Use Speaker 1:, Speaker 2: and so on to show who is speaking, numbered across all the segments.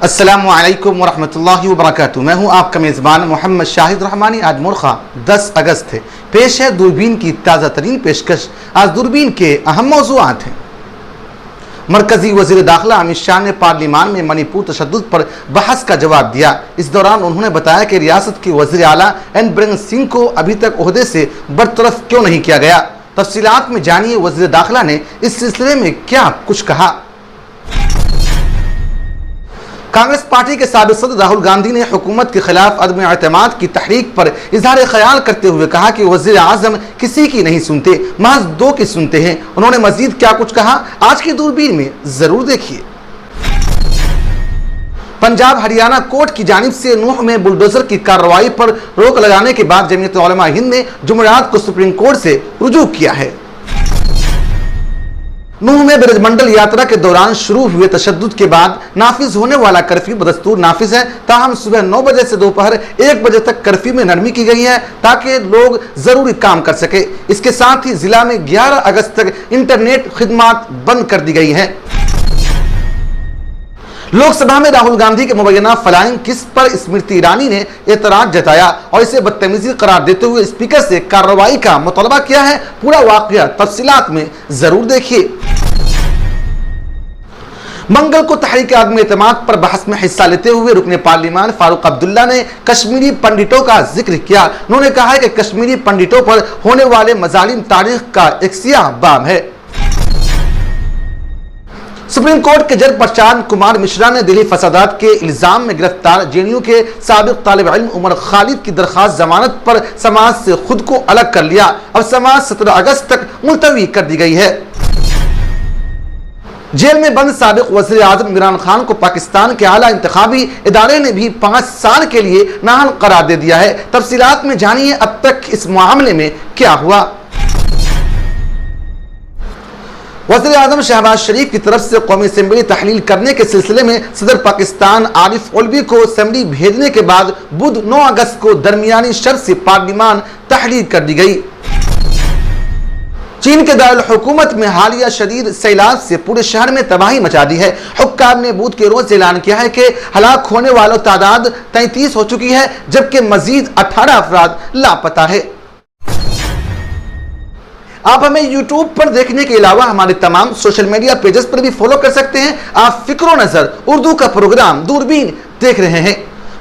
Speaker 1: अस्सलामु अलैकुम वरहमतुल्लाहि वबरकातुहू। मैं हूँ आपका मेज़बान मोहम्मद शाहिद रहमानी। आज मुर्खा 10 अगस्त है। पेश है दूरबीन की ताज़ा तरीन पेशकश। आज दूरबीन के अहम मौज़ूआत हैं। मरकजी वज़ीर दाखिला अमित शाह ने पार्लियामान में मणिपुर तशद्दुद पर बहस का जवाब दिया। इस दौरान उन्होंने बताया कि रियासत के वज़ीर आला एन बिरेन सिंह को अभी तक ओहदे से बरतरफ क्यों नहीं किया गया। तफसीलात में जानिए वज़ीर दाखिला ने इस सिलसिले में क्या कुछ कहा। कांग्रेस पार्टी के साबिक़ सदर राहुल गांधी ने हुकूमत के खिलाफ अदम एतमाद की तहरीक पर इजहार ख्याल करते हुए कहा कि वज़ीर आज़म किसी की नहीं सुनते, महज दो की सुनते हैं। उन्होंने मजीद क्या कुछ कहा, आज की दूरबीन में जरूर देखिए। पंजाब हरियाणा कोर्ट की जानिब से नूह में बुलडोजर की कार्रवाई पर रोक लगाने के बाद जमीयत उलमा हिंद ने जुमेरात को सुप्रीम कोर्ट से रुजू किया है। नूह में ब्रजमंडल यात्रा के दौरान शुरू हुए तशद्दुद के बाद नाफिज होने वाला कर्फ्यू बदस्तूर नाफिज है। ताहम सुबह 9 बजे से दोपहर 1 बजे तक कर्फ्यू में नरमी की गई है ताकि लोग जरूरी काम कर सके। इसके साथ ही जिला में 11 अगस्त तक इंटरनेट खिदमात बंद कर दी गई है। लोकसभा में राहुल गांधी के मुबैना फ्लाइंग किस पर स्मृति ईरानी ने एतराज जताया और इसे बदतमीजी करार देते हुए स्पीकर से कार्रवाई का मुतालबा किया है। पूरा वाकया तफसीलात में जरूर देखिए। मंगल को तहरीक आदम एतमाद पर बहस में हिस्सा लेते हुए रुकने पार्लियामान फारूक अब्दुल्ला ने कश्मीरी पंडितों का जिक्र किया। उन्होंने कहा है कि कश्मीरी पंडितों पर होने वाले मजालिम तारीख का एक सियाह बाब है। सुप्रीम कोर्ट के जज प्रशांत कुमार मिश्रा ने दिल्ली फसादात के इल्जाम में गिरफ्तार जेएनयू के साबिक तालिब इल्म उमर खालिद की दरखास्त जमानत पर समाज से खुद को अलग कर लिया। अब समाज 17 अगस्त तक मुलतवी कर दी गई है। जेल में बंद साबिक वज़ीर आज़म इमरान खान को पाकिस्तान के आला इंतखाबी इदारे ने भी 5 साल के लिए नाअहल करार दे दिया है। तफसीलात में जानिए अब तक इस मामले में क्या हुआ। वज़ीर आज़म शहबाज शरीफ की तरफ से कौमी असेंबली तहलील करने के सिलसिले में सदर पाकिस्तान आरिफ अलवी को असेंबली भेजने के बाद बुध 9 अगस्त को दरमियानी शर्त से पार्लियामान तहलील कर दी गई। चीन के दारुल हुकूमत में हालिया शदीद सैलाब से पूरे शहर में तबाही मचा दी है। हुक्काम ने बुध के रोज ऐलान किया है कि हलाक होने वालों तादाद 33 हो चुकी है, जबकि मजीद 18 अफराद लापता है। आप हमें यूट्यूब पर देखने के अलावा हमारे तमाम सोशल मीडिया पेजेस पर भी फॉलो कर सकते हैं। आप फिक्रो नजर उर्दू का प्रोग्राम दूरबीन देख रहे हैं।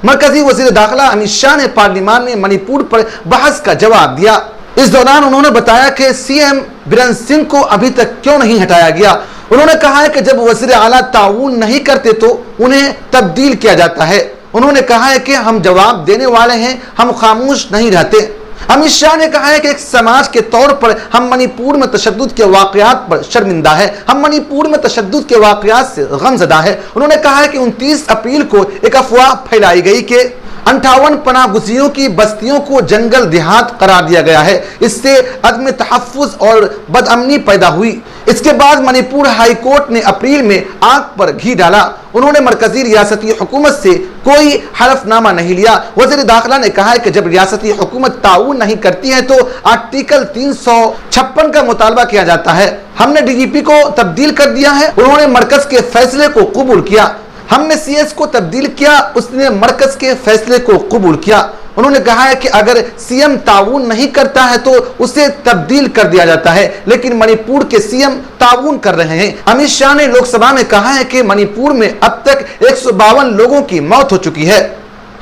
Speaker 1: मरकजी वजीर दाखिला अमित शाह ने पार्लियामान में मणिपुर पर बहस का जवाब दिया। इस दौरान उन्होंने बताया कि सीएम बिरेन सिंह को अभी तक क्यों नहीं हटाया गया। उन्होंने कहा है कि जब वज़ीर आला ताउन नहीं करते तो उन्हें तब्दील किया जाता है। उन्होंने कहा है कि हम जवाब देने वाले हैं, हम खामोश नहीं रहते। अमित शाह ने कहा है कि एक समाज के तौर पर हम मणिपुर में तशद्दुद के वाकयात पर शर्मिंदा है, हम मणिपुर में तशद्दुद के वाकयात से गमज़दा है। उन्होंने कहा है कि 29 अप्रैल को एक अफवाह फैलाई गई कि 58 पनाह गुज़ीरों की बस्तियों को जंगल देहात करार दिया गया है। इससे अदम तहफ़्फ़ुज़ और बदअमनी पैदा हुई। इसके बाद मणिपुर हाई कोर्ट ने अप्रैल में आग पर घी डाला। उन्होंने मरकजी रियासती हुकूमत से कोई हलफनामा नहीं लिया। वज़ीर दाखिला ने कहा है कि जब रियासती हुकूमत ताउन नहीं करती है तो आर्टिकल 356 का मुतालबा किया जाता है। हमने डीजीपी को तब्दील कर दिया है, उन्होंने मरकज के फैसले को कबूल किया। हमने सीएस को तब्दील किया, उसने मरकज के फैसले को कबूल किया। उन्होंने कहा है कि अगर सीएम ताउन नहीं करता है तो उसे तब्दील कर दिया जाता है, लेकिन मणिपुर के सीएम ताउन कर रहे हैं। अमित शाह ने लोकसभा में कहा है कि मणिपुर में अब तक 152 लोगों की मौत हो चुकी है।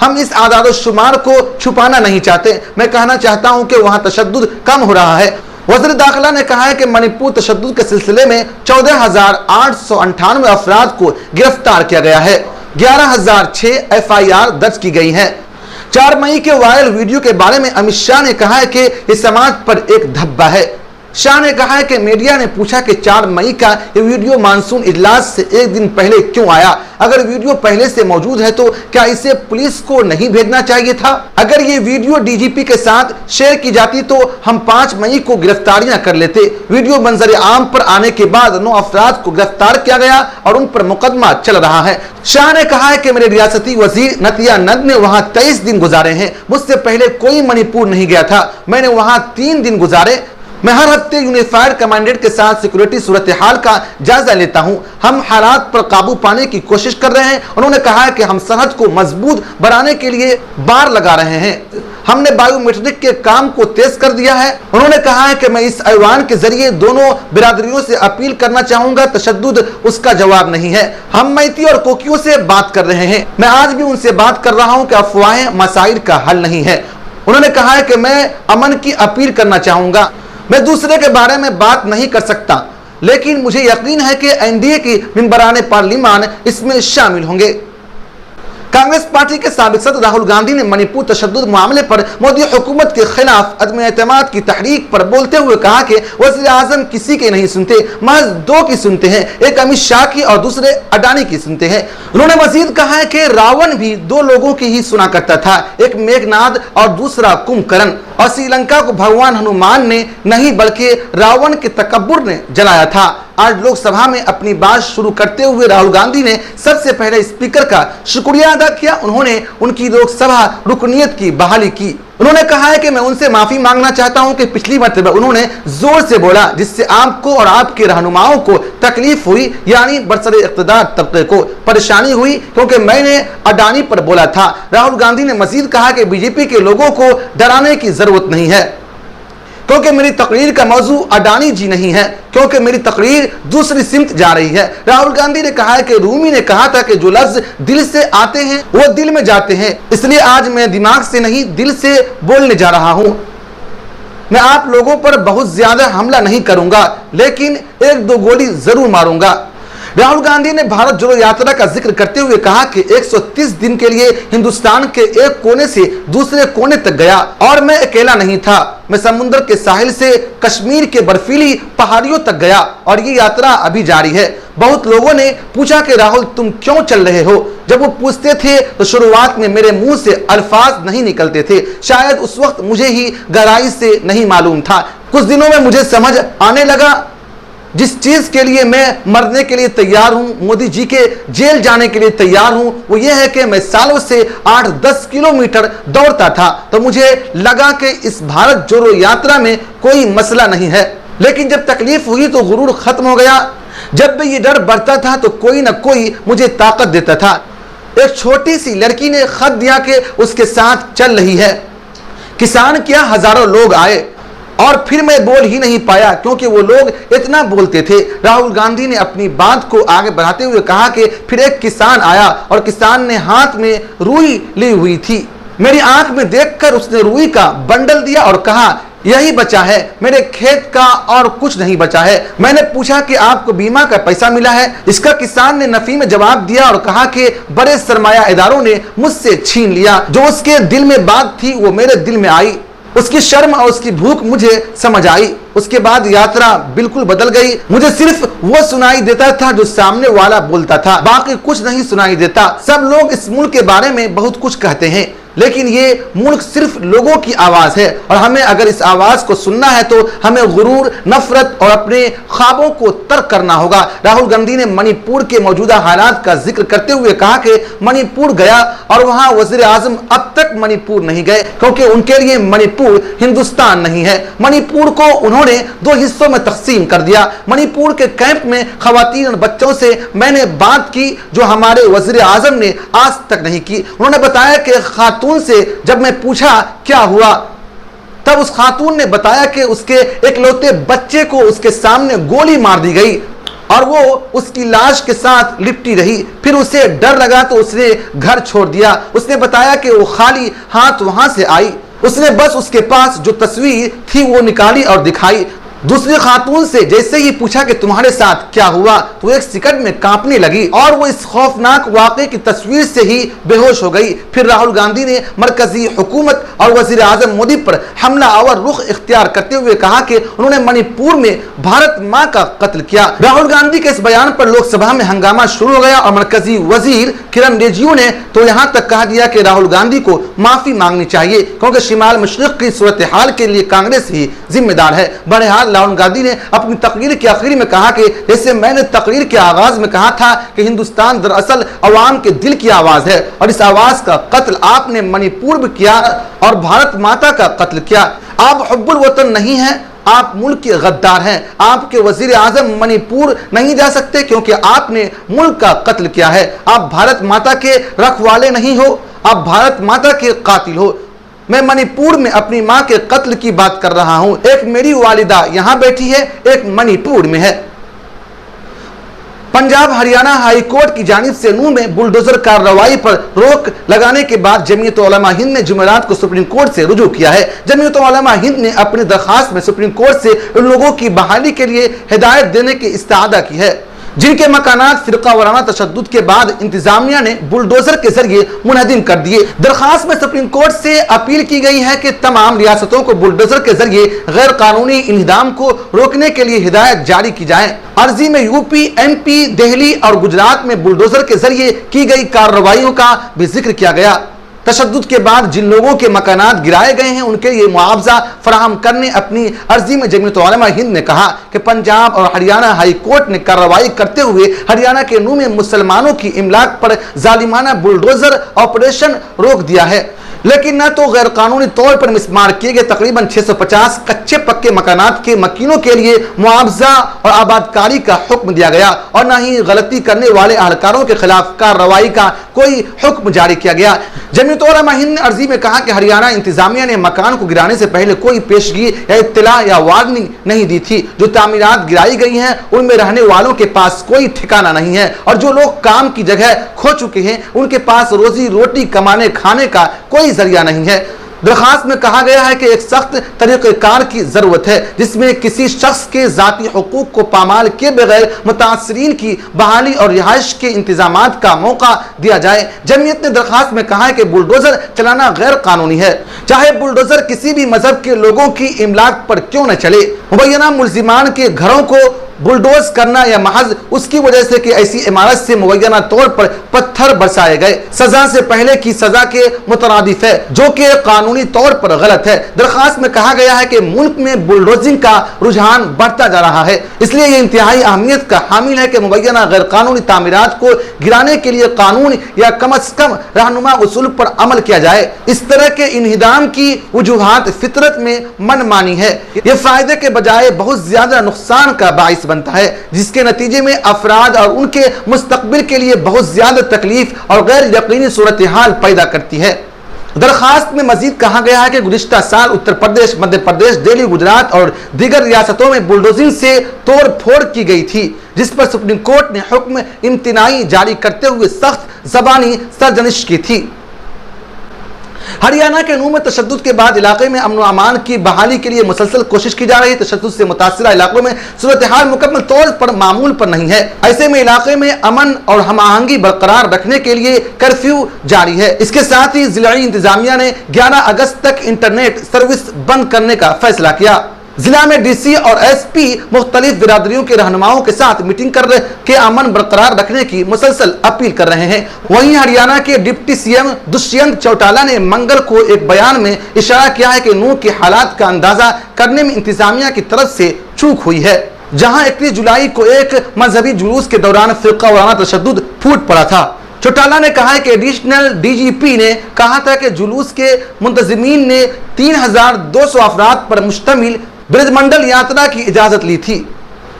Speaker 1: हम इस आदाद शुमार को छुपाना नहीं चाहते। मैं कहना चाहता हूं कि वहां तशद्दुद कम हो रहा है। वज़ीर दाखिला ने कहा है कि मणिपुर तशद्दुद के सिलसिले में 14,898 अफराद को गिरफ्तार किया गया है। 11,006 FIR दर्ज की गई है। 4 मई के वायरल वीडियो के बारे में अमित शाह ने कहा है कि इस समाज पर एक धब्बा है। शाह ने कहा है कि मीडिया ने पूछा कि 4 मई का ये वीडियो मानसून इजलास से 1 दिन पहले क्यों आया। अगर वीडियो पहले से मौजूद है तो क्या इसे पुलिस को नहीं भेजना चाहिए था। अगर ये वीडियो डीजीपी के साथ शेयर की जाती तो हम 5 मई को गिरफ्तारियां कर लेते। वीडियो मंजर आम पर आने के बाद 9 अफराद को गिरफ्तार किया गया और उन पर मुकदमा चल रहा है। शाह ने कहा है कि मेरे रियासती वजीर नतिया नंद ने वहां 23 दिन गुजारे हैं। मुझसे पहले कोई मणिपुर नहीं गया था, मैंने वहां 3 दिन गुजारे। मैं हर हफ्ते यूनिफाइड कमांडेंट के साथ सिक्योरिटी सूरत हाल का जायजा लेता हूं। हम हालात पर काबू पाने की कोशिश कर रहे हैं। उन्होंने कहा है कि हम सरहद को मजबूत बनाने के लिए बार लगा रहे हैं। हमने बायोमेट्रिक के काम को तेज कर दिया है। उन्होंने कहा है कि मैं इस ऐवान के जरिए दोनों बिरादरियों से अपील करना चाहूंगा, तशद्दुद उसका जवाब नहीं है। हम मैती और कोकियों से बात कर रहे हैं। मैं आज भी उनसे बात कर रहा हूं कि अफवाहें मसाइल का हल नहीं है। उन्होंने कहा है कि मैं अमन की अपील करना चाहूंगा। मैं दूसरे के बारे में बात नहीं कर सकता, लेकिन मुझे यकीन है कि एनडीए की मेंबरान पार्लिमान इसमें शामिल होंगे। कांग्रेस पार्टी के साबिक सदर राहुल गांधी ने मणिपुर तशद्दुद मामले पर मोदी हुकूमत के खिलाफ अदम एतमाद की तहरीक पर बोलते हुए कहा कि वज़ीर आज़म किसी के नहीं सुनते, महज दो की सुनते हैं, एक अमित शाह की और दूसरे अडानी की सुनते हैं। उन्होंने मजीद कहा है कि रावण भी दो लोगों की ही सुना करता था, एक मेघनाद और दूसरा कुंभकर्ण, और श्रीलंका को भगवान हनुमान ने नहीं बल्कि रावण के तकब्बुर ने जलाया था। आज लोकसभा में अपनी बात शुरू करते हुए राहुल गांधी ने सबसे पहले स्पीकर का शुक्रिया अदा किया। उन्होंने उनकी लोकसभा रुकनीयत की बहाली की। उन्होंने कहा है कि मैं उनसे माफी मांगना चाहता हूं कि पिछली मरतबा उन्होंने जोर से बोला जिससे आपको और आपके रहनुमाओं को तकलीफ हुई, यानी बरसरे इक़्तिदार तबके को परेशानी हुई, क्योंकि मैंने अडानी पर बोला था। राहुल गांधी ने मजीद कहा कि बीजेपी के लोगों को डराने की जरूरत नहीं है, क्योंकि मेरी तकरीर का मौजू अडानी जी नहीं है, क्योंकि मेरी तकरीर दूसरी सिमत जा रही है। राहुल गांधी ने कहा है कि रूमी ने कहा था कि जो लफ्ज दिल से आते हैं वो दिल में जाते हैं, इसलिए आज मैं दिमाग से नहीं दिल से बोलने जा रहा हूं। मैं आप लोगों पर बहुत ज्यादा हमला नहीं करूंगा, लेकिन एक दो गोली जरूर मारूंगा। राहुल गांधी ने भारत जोड़ो यात्रा का जिक्र करते हुए कहा कि 130 दिन के लिए हिंदुस्तान के एक कोने से दूसरे कोने तक गया और मैं अकेला नहीं था। मैं समुद्र के साहिल से कश्मीर के बर्फीली पहाड़ियों तक गया और ये यात्रा अभी जारी है। बहुत लोगों ने पूछा कि राहुल तुम क्यों चल रहे हो। जब वो पूछते थे तो शुरुआत में मेरे मुंह से अल्फाज नहीं निकलते थे, शायद उस वक्त मुझे ही गहराई से नहीं मालूम था। कुछ दिनों में मुझे समझ आने लगा जिस चीज के लिए मैं मरने के लिए तैयार हूं, मोदी जी के जेल जाने के लिए तैयार हूं, वो ये है कि मैं सालों से 8-10 किलोमीटर दौड़ता था, तो मुझे लगा कि इस भारत जोड़ो यात्रा में कोई मसला नहीं है। लेकिन जब तकलीफ हुई तो गुरूर खत्म हो गया। जब भी ये डर बढ़ता था तो कोई ना कोई मुझे ताकत देता था। एक छोटी सी लड़की ने खत दिया कि उसके साथ चल रही है। किसान क्या, हजारों लोग आए और फिर मैं बोल ही नहीं पाया क्योंकि वो लोग इतना बोलते थे। राहुल गांधी ने अपनी बात को आगे बढ़ाते हुए कहा कि फिर एक किसान आया और किसान ने हाथ में रुई ली हुई थी। मेरी आंख में देखकर उसने रुई का बंडल दिया और कहा यही बचा है मेरे खेत का और कुछ नहीं बचा है। मैंने पूछा कि आपको बीमा का पैसा मिला है। इसका किसान ने नफी में जवाब दिया और कहा कि बड़े सरमाया इदारों ने मुझसे छीन लिया। जो उसके दिल में बात थी वो मेरे दिल में आई। उसकी शर्म और उसकी भूख मुझे समझ आई। उसके बाद यात्रा बिल्कुल बदल गई। मुझे सिर्फ वो सुनाई देता था जो सामने वाला बोलता था, बाकी कुछ नहीं सुनाई देता। सब लोग इस मुल्क के बारे में बहुत कुछ कहते हैं, लेकिन ये मुल्क सिर्फ लोगों की आवाज है और हमें अगर इस आवाज को सुनना है तो हमें गुरूर, नफरत और अपने ख्वाबों को तर्क करना होगा। राहुल गांधी ने मणिपुर के मौजूदा हालात का जिक्र करते हुए कहा कि मणिपुर गया और वहां वजीर आजम अब तक मणिपुर नहीं गए, क्योंकि उनके लिए मणिपुर हिंदुस्तान नहीं है। मणिपुर को उन्होंने दो हिस्सों में तकसीम कर दिया। मणिपुर के कैंप में खवातीन और बच्चों से मैंने बात की जो हमारे वजीर आजम ने आज तक नहीं की। उन्होंने बताया कि खातून से जब मैं पूछा क्या हुआ, तब उस खातून ने बताया कि उसके इकलौते बच्चे को उसके सामने गोली मार दी गई और वो उसकी लाश के साथ लिपटी रही। फिर उसे डर लगा तो उसने घर छोड़ दिया। उसने बताया कि वो खाली हाथ वहां से आई। उसने बस उसके पास जो तस्वीर थी वो निकाली और दिखाई। दूसरी खातून से जैसे ही पूछा कि तुम्हारे साथ क्या हुआ, तो एक सेकंड में कांपने लगी और वो इस खौफनाक वाक़े की तस्वीर से ही बेहोश हो गई। फिर राहुल गांधी ने मरकजी हुकूमत और वजीर आजम मोदी पर हमला आवर रुख इख्तियार करते हुए कहा कि उन्होंने मणिपुर में भारत माँ का कत्ल किया। राहुल गांधी के इस बयान पर लोकसभा में हंगामा शुरू हो गया और मरकजी वजीर किरण रिजिजू ने तो यहाँ तक कहा दिया कि राहुल गांधी को माफी मांगनी चाहिए, क्योंकि शिमाल मशरिक की सूरत हाल के लिए कांग्रेस ही जिम्मेदार है। बहरहाल राहुल गांधी ने अपनी तकरीर के आखिरी में कहा कि जैसे मैंने तकरीर के आगाज में कहा था कि हिंदुस्तान दरअसल अवाम के दिल की आवाज है और इस आवाज का कत्ल आपने मणिपुर में किया और भारत माता का कत्ल किया। आप हुब्बुल वतन नहीं है, आप मुल्क के गद्दार हैं। आपके वजीर आजम मणिपुर नहीं जा सकते क्योंकि आपने मुल्क का कत्ल किया है। आप भारत माता के रखवाले नहीं हो, आप भारत माता के कातिल हो। मैं मणिपुर में अपनी मां के कत्ल की बात कर रहा हूं। एक मेरी वालिदा यहां बैठी है, एक मणिपुर में है। पंजाब हरियाणा हाई कोर्ट की जानिब से नूंह में बुलडोजर कार्रवाई पर रोक लगाने के बाद जमीयत उलमा हिंद ने जुमेरात को सुप्रीम कोर्ट से रुजू किया है। जमीयत उलमा हिंद ने अपनी दरखास्त में सुप्रीम कोर्ट से उन लोगों की बहाली के लिए हिदायत देने की इस्तादा की है जिनके मकानात फिरका वाराना तशद्दुद के बाद इंतजामिया ने बुलडोजर के जरिए मुनहदिम कर दिए। दरखास्त में सुप्रीम कोर्ट से अपील की गई है कि तमाम रियासतों को बुलडोजर के जरिए गैर कानूनी इंहिदाम को रोकने के लिए हिदायत जारी की जाए। अर्जी में यूपी, एमपी, दिल्ली और गुजरात में बुलडोजर के जरिए की गई कार्रवाइयों का भी जिक्र किया गया। तशद्दुद के बाद जिन लोगों के मकानात गिराए गए हैं उनके लिए मुआवजा फराहम करने अपनी अर्जी में जमीयत उलमा हिंद ने कहा कि पंजाब और हरियाणा हाई कोर्ट ने कार्रवाई करते हुए हरियाणा के नूंह में मुसलमानों की इमलाक पर जालिमाना बुलडोजर ऑपरेशन रोक दिया है, लेकिन न तो गैर कानूनी तौर पर मिसमार किए गए तकरीबन 650 कच्चे पक्के मकानात के मकीनों के लिए मुआवजा और आबादकारी का हुक्म दिया गया और न ही गलती करने वाले अहलकारों के खिलाफ कार्रवाई का कोई हुक्म जारी किया गया। जमीयत उलमा हिंद ने अर्जी में कहा कि हरियाणा इंतजामिया ने मकान को गिराने से पहले कोई पेशगी या इत्तला या वार्निंग नहीं दी थी। जो तामीरात गिराई गई हैं उनमें रहने वालों के पास कोई ठिकाना नहीं है और जो लोग काम की जगह खो चुके हैं उनके पास रोजी रोटी कमाने खाने का कोई जरिया नहीं है। दरखास्त में कहा गया है कि एक सख्त तरीक़ेकार की जरूरत है जिसमें किसी शख्स के जाती हुकूक को पामाल के बगैर मुतासरीन की बहाली और रिहाइश के इंतजामात का मौका दिया जाए। जमीयत ने दरखास्त में कहा है कि बुलडोजर चलाना गैर कानूनी है, चाहे बुलडोजर किसी भी मजहब के लोगों की इमलाक पर क्यों न चले। मुबैना मुल्जिमान के घरों को बुलडोज करना या महज उसकी वजह से कि ऐसी इमारत से मुबैना तौर पर पत्थर बरसाए गए सजा से पहले की सजा के मुतरादिफ है, जो कि कानूनी तौर पर गलत है। दरखास्त में कहा गया है कि मुल्क में बुलडोजिंग का रुझान बढ़ता जा रहा है, इसलिए यह इंतहाई अहमियत का हामिल है कि मुबैना गैर कानूनी तामीरात को गिराने के लिए कानून या कम अज कम रहनुमा उसूल पर अमल किया जाए। इस तरह के इन्हिदाम की वजूहात फितरत में मनमानी है। यह फायदे के बजाय बहुत ज्यादा नुकसान का बाइस बनता है, जिसके नतीजे में अफराद और उनके मुस्तकबिल के लिए बहुत ज्यादा तकलीफ और गैर यकीनी सूरत हाल पैदा करती है। दरखास्त में मजीद कहा गया है कि गुज़िश्ता साल उत्तर प्रदेश, मध्य प्रदेश, दिल्ली, गुजरात और दीगर रियासतों में बुलडोजिंग से तोड़ फोड़ की गई थी, जिस पर सुप्रीम कोर्ट ने हुक्म इम्तिनाई जारी करते हुए सख्त ज़बानी सरजनिश की थी। हरियाणा के नूंह में तशद्दुद के बाद इलाके में अमन व अमान की बहाली के लिए मुसलसल कोशिश की जा रही है। तशद्दुद से मुतासिरा इलाकों में सूरत हाल मुकम्मल तौर पर मामूल पर नहीं है। ऐसे में इलाके में अमन और हम आहंगी बरकरार रखने के लिए कर्फ्यू जारी है। इसके साथ ही जिलाई इंतजामिया ने 11 अगस्त तक इंटरनेट सर्विस बंद करने का फैसला किया। जिला में डीसी और एसपी मुख्तलिफ बिरादरियों के रहनुमाओं के साथ मीटिंग कर के अमन बरकरार रखने की मुसलसल अपील कर रहे हैं। वहीं हरियाणा के डिप्टी सीएम दुष्यंत चौटाला ने मंगल को एक बयान में इशारा किया है कि नूंह के हालात का अंदाजा करने में इंतजामिया की तरफ से चूक हुई है, जहां 31 जुलाई को एक मजहबी जुलूस के दौरान फिरका वाराना तशद्दुद फूट पड़ा था। चौटाला ने कहा है कि एडिशनल डीजीपी ने कहा था कि जुलूस के मुंतजिमीन ने 3200 अफराद पर मुश्तमिल ब्रजमंडल यात्रा की इजाजत ली थी।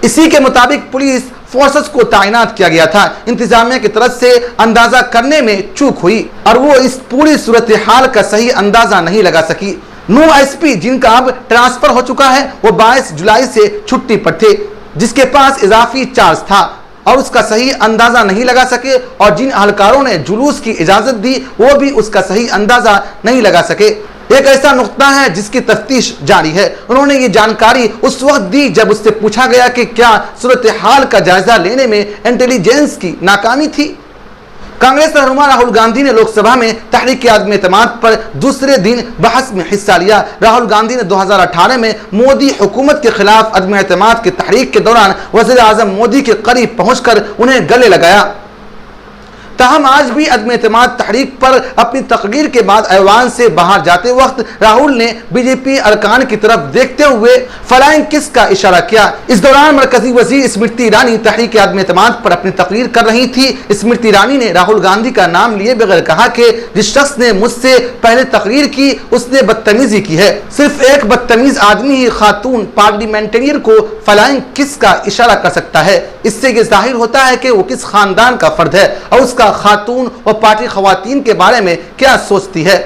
Speaker 1: इसी के मुताबिक पुलिस फोर्सेस को तैनात किया गया था। इंतजामिया की तरफ से अंदाजा करने में चूक हुई और वो इस पूरी सूरत हाल का सही अंदाजा नहीं लगा सकी। नूंह एसपी, जिनका अब ट्रांसफर हो चुका है, वो 22 जुलाई से छुट्टी पर थे, जिसके पास इजाफी चार्ज था और उसका सही अंदाजा नहीं लगा सके, और जिन अहलकारों ने जुलूस की इजाजत दी वो भी उसका सही अंदाजा नहीं लगा सके। एक ऐसा नुक्ता है जिसकी तफ्तीश जारी है। उन्होंने ये जानकारी उस वक्त दी जब उससे पूछा गया कि क्या सूरत हाल का जायजा लेने में इंटेलिजेंस की नाकामी थी। कांग्रेस रहनुमा राहुल गांधी ने लोकसभा में तहरीक आदम एतमाद पर दूसरे दिन बहस में हिस्सा लिया। राहुल गांधी ने 2018 में मोदी हुकूमत के खिलाफ अदम एतमाद की तहरीक के दौरान वज़ीर आज़म मोदी के करीब पहुंचकर उन्हें गले लगाया। ताहम आज भी अदम एतमाद तहरीक पर अपनी तकरीर के बाद ऐवान से बाहर जाते वक्त राहुल ने बीजेपी अरकान की तरफ देखते हुए फ्लाइंग किस का इशारा किया। इस दौरान मरकजी वजीर स्मृति ईरानी तहरीक अदम एतमाद पर अपनी तकरीर कर रही थी। स्मृति ईरानी ने राहुल गांधी का नाम लिए बगैर कहा कि जिस शख्स ने मुझसे पहले तकरीर की उसने बदतमीजी की है। सिर्फ एक बदतमीज आदमी ही खातून पार्लियामेंटेरियन को फ्लाइंग किस का इशारा कर सकता है। इससे यह जाहिर होता है कि वो किस खानदान का फर्द है और उसका खातून और पार्टी खवातीन के बारे में क्या सोचती है।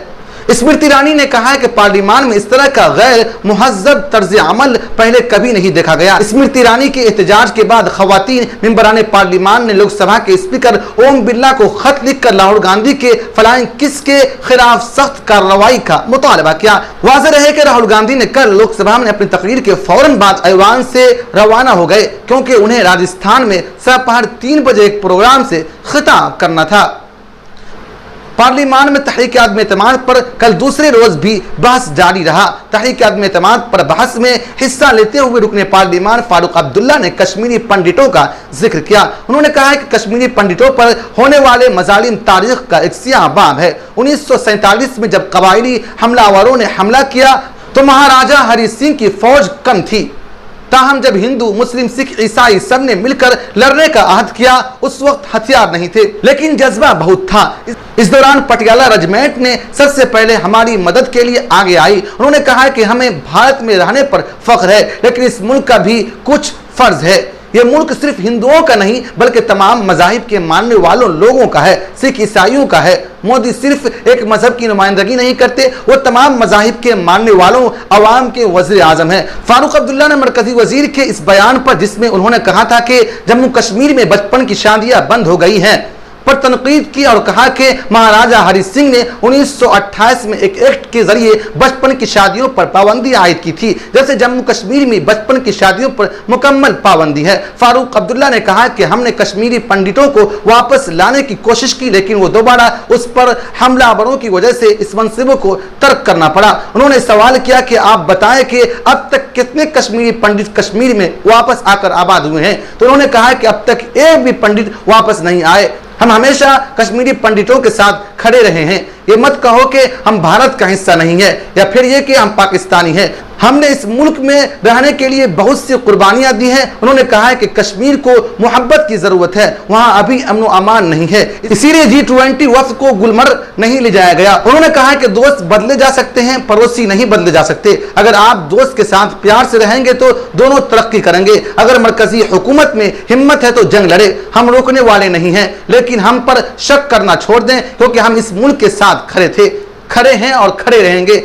Speaker 1: स्मृति ईरानी ने कहा है कि पार्लियामान में इस तरह का गैर मुहज्जब तर्ज अमल पहले कभी नहीं देखा गया। स्मृति ईरानी के एहतजाज के बाद खवातीन मेंबरान पार्लियामान ने लोकसभा के स्पीकर ओम बिरला को खत लिखकर राहुल गांधी के फ्लाइंग किस के खिलाफ सख्त कार्रवाई का मुतालबा किया। वाज़ेह रहे कि राहुल गांधी ने कल लोकसभा में अपनी तकरीर के फौरन बाद ऐवान से रवाना हो गए, क्योंकि उन्हें राजस्थान में दोपहर 3 बजे एक प्रोग्राम से खिताब करना था। पार्लियामान में तहरीक अदम एतमाद पर कल दूसरे रोज भी बहस जारी रहा। तहरीक अदम एतमाद पर बहस में हिस्सा लेते हुए रुकने पार्लियामान फारूक अब्दुल्ला ने कश्मीरी पंडितों का जिक्र किया। उन्होंने कहा है कि कश्मीरी पंडितों पर होने वाले मजालिम तारीख का एक सियाह बाब है। 1947 में जब कबायली हमलावरों ने हमला किया तो महाराजा हरि सिंह की फौज कम थी। ताहम जब हिंदू, मुस्लिम, सिख, ईसाई सब ने मिलकर लड़ने का अहद किया उस वक्त हथियार नहीं थे, लेकिन जज्बा बहुत था। इस दौरान पटियाला रेजिमेंट ने सबसे पहले हमारी मदद के लिए आगे आई। उन्होंने कहा कि हमें भारत में रहने पर फख्र है, लेकिन इस मुल्क का भी कुछ फर्ज है। ये मुल्क सिर्फ हिंदुओं का नहीं बल्कि तमाम मजाहिब के मानने वालों लोगों का है, सिख ईसाइयों का है। मोदी सिर्फ एक मजहब की नुमाइंदगी नहीं करते, वो तमाम मजाहिब के मानने वालों अवाम के वज़ीर आज़म है। फारूक अब्दुल्ला ने मरकजी वजीर के इस बयान पर, जिसमें उन्होंने कहा था कि जम्मू कश्मीर में बचपन की शादियां बंद हो गई हैं, पर तनकीद की और कहा कि महाराजा हरि सिंह ने 1928 में एक एक्ट के जरिए बचपन की शादियों पर पाबंदी आयद की थी, जैसे जम्मू कश्मीर में बचपन की शादियों पर मुकम्मल पाबंदी है। फारूक अब्दुल्ला ने कहा कि हमने कश्मीरी पंडितों को वापस लाने की कोशिश की, लेकिन वो दोबारा उस पर हमलावरों की वजह से इस मनसूबे को तर्क करना पड़ा। उन्होंने सवाल किया कि आप बताएं कि अब तक कितने कश्मीरी पंडित कश्मीर में वापस आकर आबाद हुए हैं, तो उन्होंने कहा कि अब तक एक भी पंडित वापस नहीं आए। हम हमेशा कश्मीरी पंडितों के साथ खड़े रहे हैं। ये मत कहो कि हम भारत का हिस्सा नहीं है या फिर ये कि हम पाकिस्तानी हैं। हमने इस मुल्क में रहने के लिए बहुत सी कुर्बानियां दी हैं। उन्होंने कहा है कि कश्मीर को मोहब्बत की जरूरत है, वहां अभी अमन व अमान नहीं है, इसीलिए G20 वफ्द को गुलमर्ग नहीं ले जाया गया। उन्होंने कहा है कि दोस्त बदले जा सकते हैं, पड़ोसी नहीं बदले जा सकते। अगर आप दोस्त के साथ प्यार से रहेंगे तो दोनों तरक्की करेंगे। अगर मरकजी हुकूमत में हिम्मत है तो जंग लड़े, हम रोकने वाले नहीं हैं, लेकिन हम पर शक करना छोड़ दें, क्योंकि हम इस मुल्क के साथ खड़े थे, खड़े हैं और खड़े रहेंगे।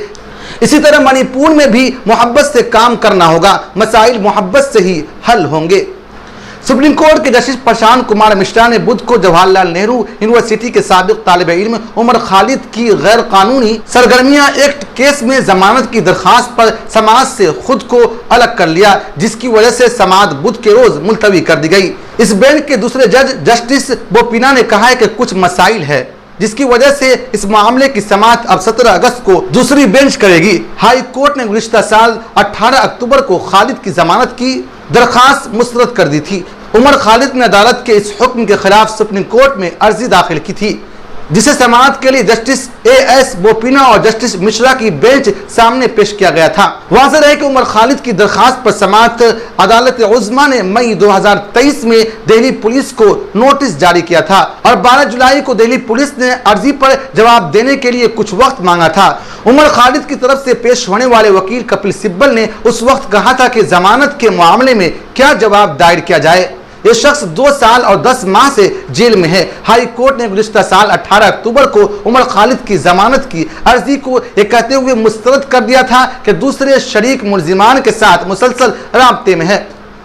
Speaker 1: इसी तरह मणिपुर में भी मोहब्बत से काम करना होगा, मसाइल मोहब्बत से ही हल होंगे। सुप्रीम कोर्ट के जस्टिस प्रशांत कुमार मिश्रा ने बुध को जवाहरलाल नेहरू यूनिवर्सिटी के साबिक तालिब इल्म उमर खालिद की गैर कानूनी सरगर्मियां एक्ट केस में जमानत की दरखास्त पर समाज से खुद को अलग कर लिया, जिसकी वजह से समाअत बुध के रोज मुलतवी कर दी गई। इस बेंच के दूसरे जज जस्टिस बोपन्ना ने कहा है कि कुछ मसाइल है जिसकी वजह से इस मामले की समाअत अब 17 अगस्त को दूसरी बेंच करेगी। हाई कोर्ट ने गुज़िश्ता साल 18 अक्टूबर को खालिद की जमानत की दरखास्त मुस्तरद कर दी थी। उमर खालिद ने अदालत के इस हुक्म के खिलाफ सुप्रीम कोर्ट में अर्जी दाखिल की थी, जिसे समाअत के लिए जस्टिस A.S. बोपन्ना और जस्टिस मिश्रा की बेंच सामने पेश किया गया था। वाज़ेह है कि उमर खालिद की दरखास्त पर समाअत अदालत उज़्मा ने मई 2023 में दिल्ली पुलिस को नोटिस जारी किया था और 12 जुलाई को दिल्ली पुलिस ने अर्जी पर जवाब देने के लिए कुछ वक्त मांगा था। उमर खालिद की तरफ से पेश होने वाले वकील कपिल सिब्बल ने उस वक्त कहा था कि जमानत के मामले में क्या जवाब दायर किया जाए। ये शख्स 2 साल और 10 माह से जेल में है। हाई कोर्ट ने गुज़िश्ता साल 18 अक्टूबर को उमर खालिद की जमानत की अर्जी को ये कहते हुए मुस्तरद कर दिया था कि दूसरे शरीक मुलजिमान के साथ मुसलसल राब्ते में है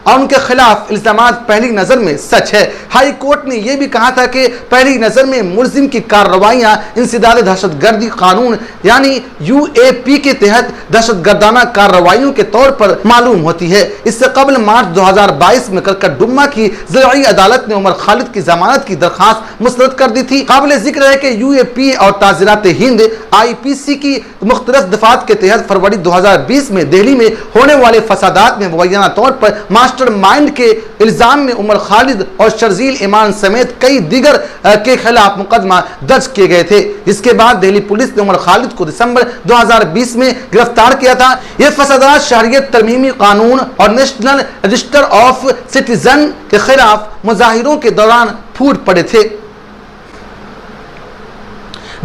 Speaker 1: और उनके खिलाफ इल्जामात पहली नजर में सच है। हाई कोर्ट ने यह भी कहा था कि पहली नजर में मुलजिम की कार्रवाइयां इंसदाद दहशतगर्दी कानून यानी UAP के तहत दहशतगर्दाना कार्रवाइयों के तौर पर मालूम होती है। इससे कबल मार्च 2022 में करकटडुम्मा की ज़िलाई अदालत ने उमर खालिद की जमानत की दरखास्त मुस्तरद कर दी थी। काबिल जिक्र है कि UAP और ताज़ीरात हिंद IPC की मुख्तलिफ दफात के तहत फरवरी 2020 में दिल्ली में होने वाले फसादात में मुबैना तौर पर मास्टर माइंड के इल्जाम में उमर खालिद और शर्जील वकील ईमान समेत कई दीगर के खिलाफ मुकदमा दर्ज किए गए थे। इसके बाद दिल्ली पुलिस ने उमर खालिद को दिसंबर 2020 में गिरफ्तार किया था। ये फसादात शहरियत तरमीमी कानून और नेशनल रजिस्टर ऑफ सिटीजन के खिलाफ मुजाहिरों के दौरान फूट पड़े थे।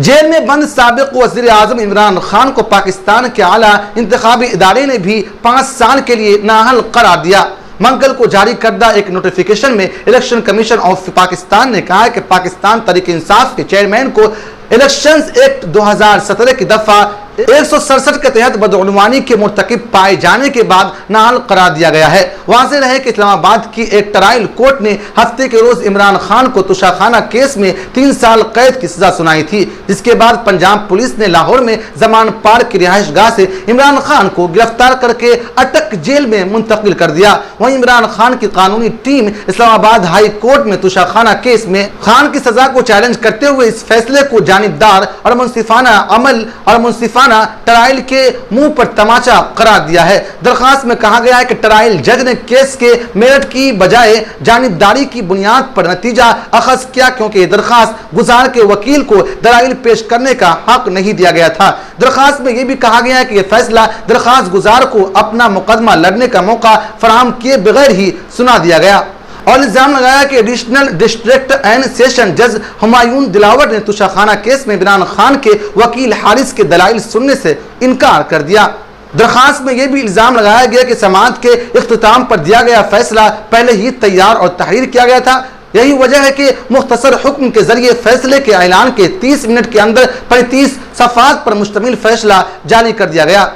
Speaker 1: जेल में बंद साबिक वज़ीर आज़म इमरान खान को पाकिस्तान के आला इंतखाबी इदारे ने भी 5 साल के लिए नाअहल करार दिया। मंगल को जारी करदा एक नोटिफिकेशन में इलेक्शन कमीशन ऑफ पाकिस्तान ने कहा है कि पाकिस्तान तहरीक इंसाफ के चेयरमैन को इलेक्शंस एक्ट 2017 की दफा 167 के तहत बदउनवानी के मुर्तकिब पाए जाने के बाद नाअहल करार दिया गया है। वाज़ेह रहे कि इस्लामाबाद की एक ट्रायल कोर्ट ने हफ्ते के रोज इमरान खान को तुशाखाना केस में 3 साल कैद की सजा सुनाई थी, जिसके बाद पंजाब पुलिस ने लाहौर में जमान पार्क की रिहाइश गाह से इमरान खान को गिरफ्तार करके अटक जेल में मुंतकिल कर दिया। वहीं इमरान खान की कानूनी टीम इस्लामाबाद हाई कोर्ट में तुशाखाना केस में खान की सजा को चैलेंज करते हुए इस फैसले को जानिबदार और मुंसिफाना अमल और मुंसिफाना ट्रायल के मुंह पर तमाचा करार दिया है। दरखास्त में कहा गया है कि ट्रायल जज ने केस के मेरिट की बजाय जानिबदारी की बुनियाद पर नतीजा अखज किया, क्योंकि दरखास्त गुजार के वकील को दलाइल पेश करने का हक नहीं दिया गया था। दरखास्त में यह भी कहा गया है कि यह फैसला दरखास्त गुजार को अपना मुकदमा लड़ने का मौका फराहम किए बगैर ही सुना दिया गया और इल्जाम लगाया कि एडिशनल डिस्ट्रिक्ट एंड सेशन जज हुमायून दिलावर ने तुशाखाना केस में इमरान खान के वकील हारिस के दलाइल सुनने से इनकार कर दिया। दरखास्त में यह भी इल्जाम लगाया गया कि समाअत के इख्तिताम पर दिया गया फैसला पहले ही तैयार और तहरीर किया गया था। यही वजह है कि मुख्तसर हुक्म के जरिए फैसले के ऐलान के 30 मिनट के अंदर 35 सफ़ात पर मुश्तमिल फैसला जारी कर दिया गया।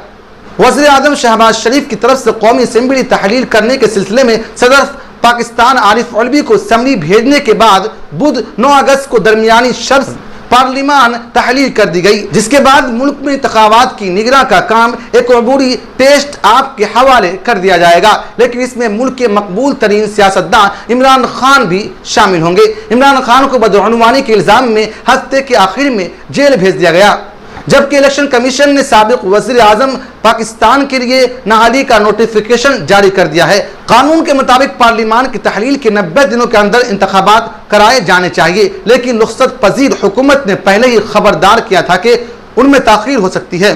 Speaker 1: वज़ीर आज़म शहबाज शरीफ की तरफ से कौमी असेंबली तहलील करने के सिलसिले में सदर पाकिस्तान आरिफ अलवी को असम्बली भेजने के बाद बुध 9 अगस्त को दरमियानी शब्द पार्लिमान तहलील कर दी गई, जिसके बाद मुल्क में इंतखाबात की निगरां का काम एक अबूरी टेस्ट आप के हवाले कर दिया जाएगा, लेकिन इसमें मुल्क के मकबूल तरीन सियासतदान इमरान खान भी शामिल होंगे। इमरान खान को बदउनवानी के इल्जाम में हफ्ते के आखिर में जेल भेज दिया गया, जबकि इलेक्शन कमीशन ने साबिक वज़ीर आज़म पाकिस्तान के लिए नाअहली का नोटिफिकेशन जारी कर दिया है। कानून के मुताबिक पार्लिमान की तहलील के 90 दिनों के अंदर इंतखाबात कराए जाने चाहिए, लेकिन रुख्सत पजीर हुकूमत ने पहले ही खबरदार किया था कि उनमें ताख़ीर हो सकती है।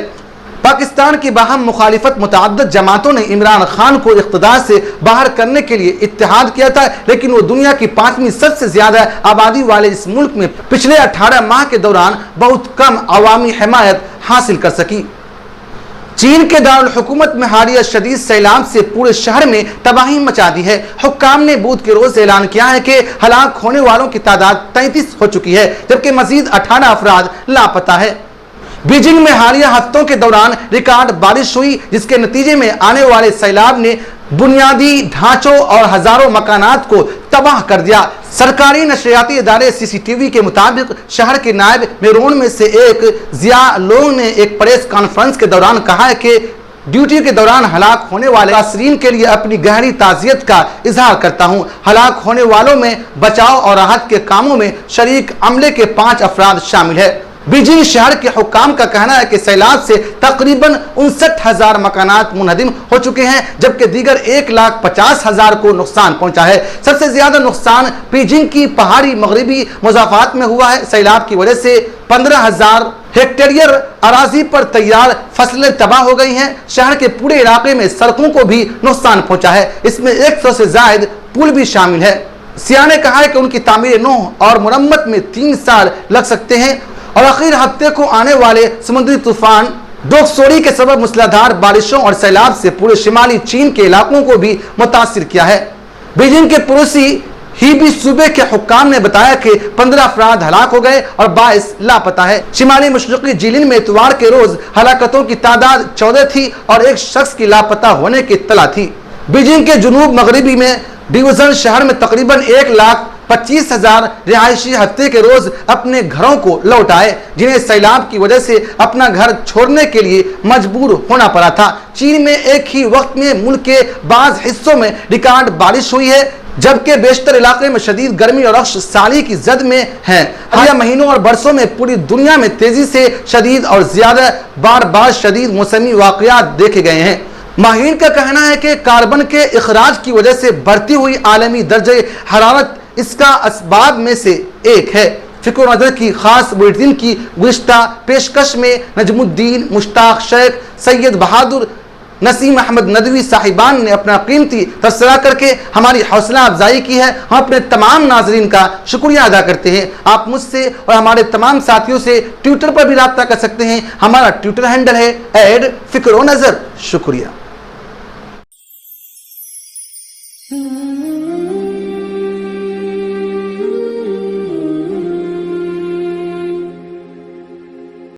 Speaker 1: पाकिस्तान की बाहम मुखालिफत मुतअद्दिद जमातों ने इमरान खान को इख्तिदार से बाहर करने के लिए इत्तेहाद किया था, लेकिन वो दुनिया की 5वीं सबसे ज्यादा आबादी वाले इस मुल्क में पिछले 18 माह के दौरान बहुत कम अवामी हिमायत हासिल कर सकी। चीन के दारुल हुकूमत में हालिया शदीद सैलाब से पूरे शहर में तबाही मचा दी है। हुक्काम ने बुध के रोज ऐलान किया है कि हलाक होने वालों की तादाद 33 हो चुकी है, जबकि मजीद 18 अफराद लापता है। बीजिंग में हालिया हफ्तों के दौरान रिकॉर्ड बारिश हुई, जिसके नतीजे में आने वाले सैलाब ने बुनियादी ढांचों और हजारों मकानात को तबाह कर दिया। सरकारी नशरियाती इदारे CCTV के मुताबिक शहर के नायब मेरोन में से एक जिया लोंग ने एक प्रेस कॉन्फ्रेंस के दौरान कहा है कि ड्यूटी के दौरान हलाक होने वाले नासरीन के लिए अपनी गहरी ताज़ियत का इजहार करता हूं। हलाक होने वालों में बचाव और राहत के कामों में शरीक अमले के 5 अफराद शामिल है। बीजिंग शहर के हुक्काम का कहना है कि सैलाब से तकरीबन 59,000 मकानात मुनहदिम हो चुके हैं, जबकि दीगर 1,50,000 को नुकसान पहुंचा है। सबसे ज्यादा नुकसान बीजिंग की पहाड़ी मगरबी मुजाफात में हुआ है। सैलाब की वजह से 15,000 हेक्टेरियर अराजी पर तैयार फसलें तबाह हो गई हैं। शहर के पूरे इलाके में सड़कों को भी नुकसान पहुंचा है, इसमें 100 से ज्यादा पुल भी शामिल है। सिया ने कहा है कि उनकी तामीर नौ और मुरम्मत में 3 साल लग सकते हैं और आखिर हफ्ते को आने वाले समुद्री तूफान डोक्सोरी के सबब मूसलाधार बारिशों और सैलाब से पूरे शिमाली चीन के इलाकों को भी मुतासिर किया है। बीजिंग के पड़ोसी हीबी सूबे के हुक्काम ने बताया कि 15 अफराद हलाक हो गए और 22 लापता है। शिमाली मशरक़ी जिलिन में इतवार के रोज हलाकतों की तादाद 14 थी और एक शख्स की लापता होने की इत्तला थी। बीजिंग के जुनूब मगरबी में डिवीजन शहर में तकरीबन 1,25,000 रिहायशी हफ्ते के रोज अपने घरों को लौट आए, जिन्हें सैलाब की वजह से अपना घर छोड़ने के लिए मजबूर होना पड़ा था। चीन में एक ही वक्त में मुल्क के बाज हिस्सों में रिकॉर्ड बारिश हुई है, जबकि बेशतर इलाके में शदीद गर्मी और अक्श साली की जद में है। हालिया महीनों और बरसों में पूरी दुनिया में तेजी से शदीद और ज्यादा बार शदीद मौसमी वाक़यात देखे गए हैं। माहिरीन का कहना है कि कार्बन के इखराज की वजह से बढ़ती हुई आलमी दर्जे हरारत इसका असबाब में से एक है। फिक्र नज़र की खास बुलेटिन की गुज़िश्ता पेशकश में नजमुद्दीन, मुश्ताक शेख, सैयद बहादुर, नसीम अहमद नदवी साहिबान ने अपना कीमती तबसरा करके हमारी हौसला अफजाई की है। हम अपने तमाम नाजरीन का शुक्रिया अदा करते हैं। आप मुझसे और हमारे तमाम साथियों से ट्विटर पर भी रब्ता कर सकते हैं। हमारा ट्विटर हैंडल है @फिक्र नज़र। शुक्रिया।